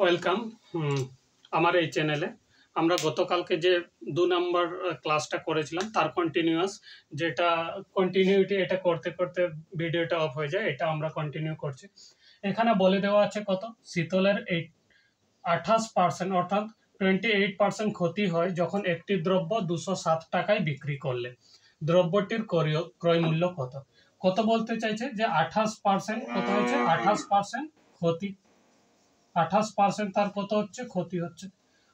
Welcome আমার এই চ্যানেলে। আমরা গতকালকে যে 2 নম্বর ক্লাসটা করেছিলাম তার কন্টিনিউয়াস যেটা কন্টিনিউটি এটা করতে করতে ভিডিওটা অফ হয়ে যায়, এটা আমরা কন্টিনিউ করছি। এখানে বলে দেওয়া আছে কত শীতলের 28% অর্থাৎ 28% ক্ষতি হয় যখন একটি দ্রব্য 207 টাকায় বিক্রি করলে দ্রব্যটির ক্রয় মূল্য কত। কত বলতে চাইছে যে 28% কত হয়েছে, 28% ক্ষতি, 28% তার কত হচ্ছে ক্ষতি হচ্ছে।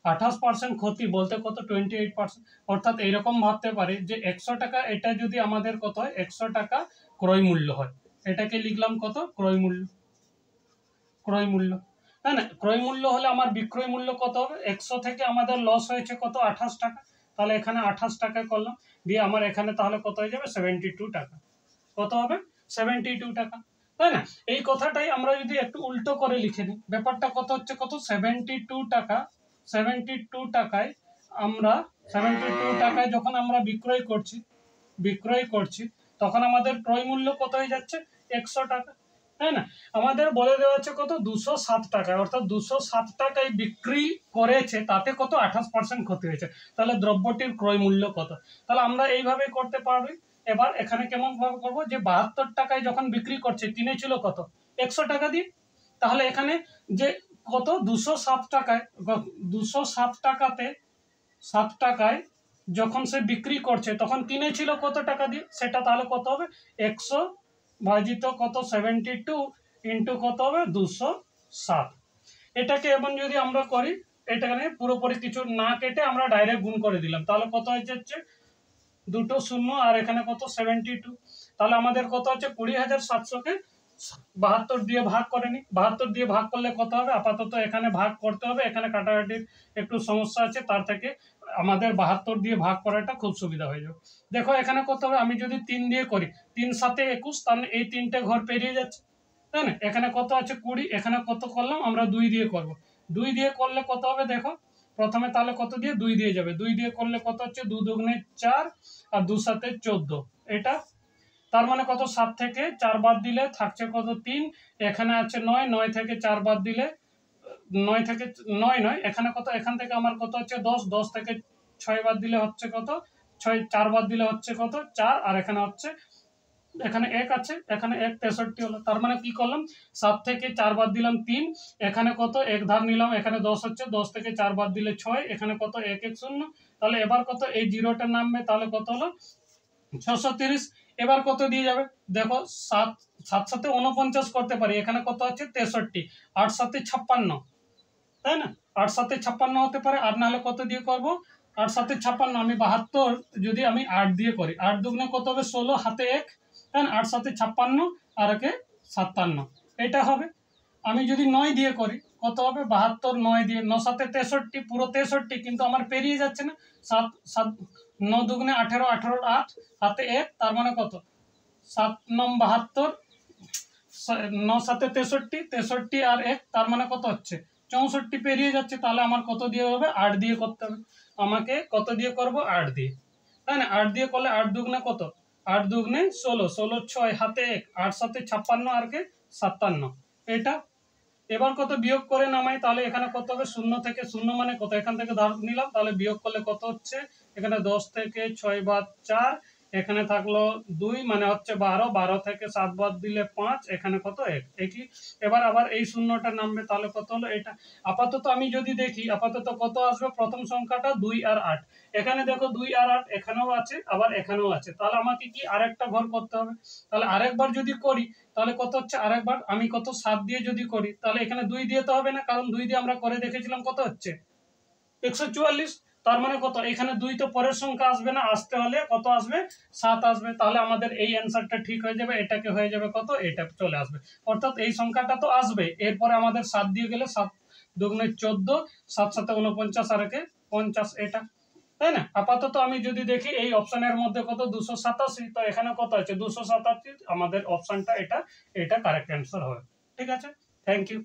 28% ক্ষতি বলতে কত 28%, অর্থাৎ এইরকম ভাবতে পারি যে 100 টাকা, এটা যদি আমাদের কত হয় 100 টাকা ক্রয় মূল্য হয়, এটাকে লিখলাম কত ক্রয় মূল্য। ক্রয় মূল্য, তাই না? ক্রয় মূল্য হলে আমার বিক্রয় মূল্য কত হবে, 100 থেকে আমাদের লস হয়েছে কত 28 টাকা, তাহলে এখানে 28 টাকা করলাম, দিয়ে আমার এখানে তাহলে কত হয়ে যাবে 72 টাকা। কত হবে 72 টাকা, তাই না? এই কথাটাই আমরা যদি একটু উল্টো করে লিখে নিই, ব্যাপারটা কত হচ্ছে কত 72 টাকা। 72 টাকায় আমরা 72 টাকায় যখন আমরা বিক্রয় করছি তখন আমাদের ক্রয় মূল্য কত হয়ে যাচ্ছে 100 টাকা, তাই না? আমাদের বলে দেওয়া হচ্ছে কত 207 টাকায়, অর্থাৎ 207 টাকায় বিক্রি করেছে, তাতে কত 28% ক্ষতি হয়েছে, তাহলে দ্রব্যটির ক্রয় মূল্য কত। তাহলে আমরা এইভাবে করতে পারি। এবার এখানে কেমন ভাবে করবো, যে 72 টাকায় যখন বিক্রি করছে কিনেছিল কত 100 টাকা দিয়ে, তাহলে এখানে যে কত 207 টাকায় 207 টাকাতে 7 টাকায় যখন সে বিক্রি করছে তখন কিনেছিল কত টাকা দিয়ে, সেটা তাহলে কত হবে 100 ভাজিত কত 72 ইন্টু কত হবে 207। এটাকে এবং যদি আমরা করি, এটাকে পুরোপুরি কিছু না কেটে আমরা ডাইরেক্ট গুণ করে দিলাম, তাহলে কত হয়ে যাচ্ছে দুটো শূন্য আর এখানে কত 72, তাহলে আমাদের কত হচ্ছে 20,700-কে 72 দিয়ে ভাগ করে নি। 72 দিয়ে ভাগ করলে কত হবে, আপাতত এখানে ভাগ করতে হবে, এখানে কাটাকাটির একটু সমস্যা আছে, তার থেকে আমাদের 72 দিয়ে ভাগ করাটা খুব সুবিধা হয়ে যাবে। দেখো এখানে কত হবে, আমি যদি 3 দিয়ে করি, 3 7 21, তাহলে এই 3টে ঘর পেরিয়ে যাচ্ছে, তাই না? এখানে কত আছে 20, এখানে কত করলাম আমরা 2 দিয়ে করব। 2 দিয়ে করলে কত হবে দেখো, প্রথমে তাহলে কত দিয়ে 2 দিয়ে যাবে, 2 দিয়ে করলে কত হচ্ছে 2 দুগুণে 4 আর 2 সাথে 14, এটা তার মানে কত 7 থেকে 4 বাদ দিলে থাকছে কত 3, এখানে আছে 9, 9 থেকে 4 বাদ দিলে 9 থেকে 9 নয়, এখানে কত, এখান থেকে আমার কত হচ্ছে 10, 10 থেকে 6 বাদ দিলে হচ্ছে কত 6, 4 বাদ দিলে হচ্ছে কত 4, আর এখানে হচ্ছে এখানে 1 আছে, এখানে 1 63 হলো। তার মানে কি করলাম, 7 থেকে 4 বাদ দিলাম 3, এখানে কত 1 ধার নিলাম, এখানে 10 হচ্ছে, 10 থেকে 4 বাদ দিলে 6, এখানে কত 1 1 0, তাহলে এবার কত এই জিরোটা নামবে, তাহলে কত হলো 630। এবার কত দিয়ে যাবে দেখো, 7 7 সাথে 49 করতে পারি, এখানে কত আছে 63, 8 সাথে 56, তাই না? 8 সাথে 56 হতে পারে, আর না হলে কত দিয়ে করব 8 সাথে 56, আমি 72 যদি আমি 8 দিয়ে করি, 8 দুগুণে কত হবে 16, হাতে 1, তাই না? 8 সাথে 56 আর একে 57, এটা হবে। আমি যদি 9 দিয়ে করি কত হবে 72, 9 দিয়ে 9 সাথে 63, পুরো 63, কিন্তু আমার পেরিয়ে যাচ্ছে না, 7 7 9 দুগুণে 18, 18 8, হাতে 1, তার মানে কত 7 9 72, 9 সাথে 63, 63 আর 1, তার মানে কত হচ্ছে 64, পেরিয়ে যাচ্ছে, তাহলে আমার কত দিয়ে হবে 8 দিয়ে করতে হবে। আমাকে কত দিয়ে করব 8 দিয়ে, তাই না? 8 দিয়ে করলে 8 দুগুণে কত, 8 দুগুণে 16, 16 6, হাতে 1, 8 সাথে 56 আর কে 57, এটা। এবার কত বিয়োগ করে নামাই, তাহলে এখানে কত হবে 0 থেকে 0 মানে কত, এখান থেকে ধার নিলাম, তাহলে বিয়োগ করলে কত হচ্ছে, এখানে 10 থেকে 6 বাদ 4, এখানে থাকলো 2 মানে হচ্ছে 12, 12 থেকে 7 বাদ দিলে 5, এখানে কত 1 একই। এবার আবার এই শূন্যটা নামবে, তাহলে কত হলো এটা। আপাতত আমি যদি দেখি, আপাতত কত আসবে, প্রথম সংখ্যাটা 2 আর 8, এখানে দেখো 2 আর 8 এখানেও আছে, আবার এখানেও আছে, তাহলে আমাকে কি আরেকটা ঘর করতে হবে। তাহলে আরেকবার যদি করি তাহলে কত হচ্ছে, আরেকবার আমি কত 7 দিয়ে যদি করি, তাহলে এখানে 2 দিয়ে তো হবে না, কারণ 2 দিয়ে আমরা করে দেখেছিলাম কত হচ্ছে 144, তার মানে কত এখানে 2 তো পরের সংখ্যা আসবে না, আসতে হলে কত আসবে 7 আসবে, তাহলে আমাদের এই অ্যান্সারটা ঠিক হয়ে যাবে, এটাকে হয়ে যাবে কত, এটা চলে আসবে, অর্থাৎ এই সংখ্যাটা তো আসবে, এরপরে আমাদের 7 দিয়ে গেলে 7 দুগুণে 14, 7 সাথে 49 আর একে 50, এটা, তাই না? আপাতত আমি যদি দেখি এই অপশনের মধ্যে কত 287, তো এখানে কত আছে 287, আমাদের অপশনটা এটা কারেক্ট অ্যান্সার হবে। ঠিক আছে, থ্যাংক ইউ।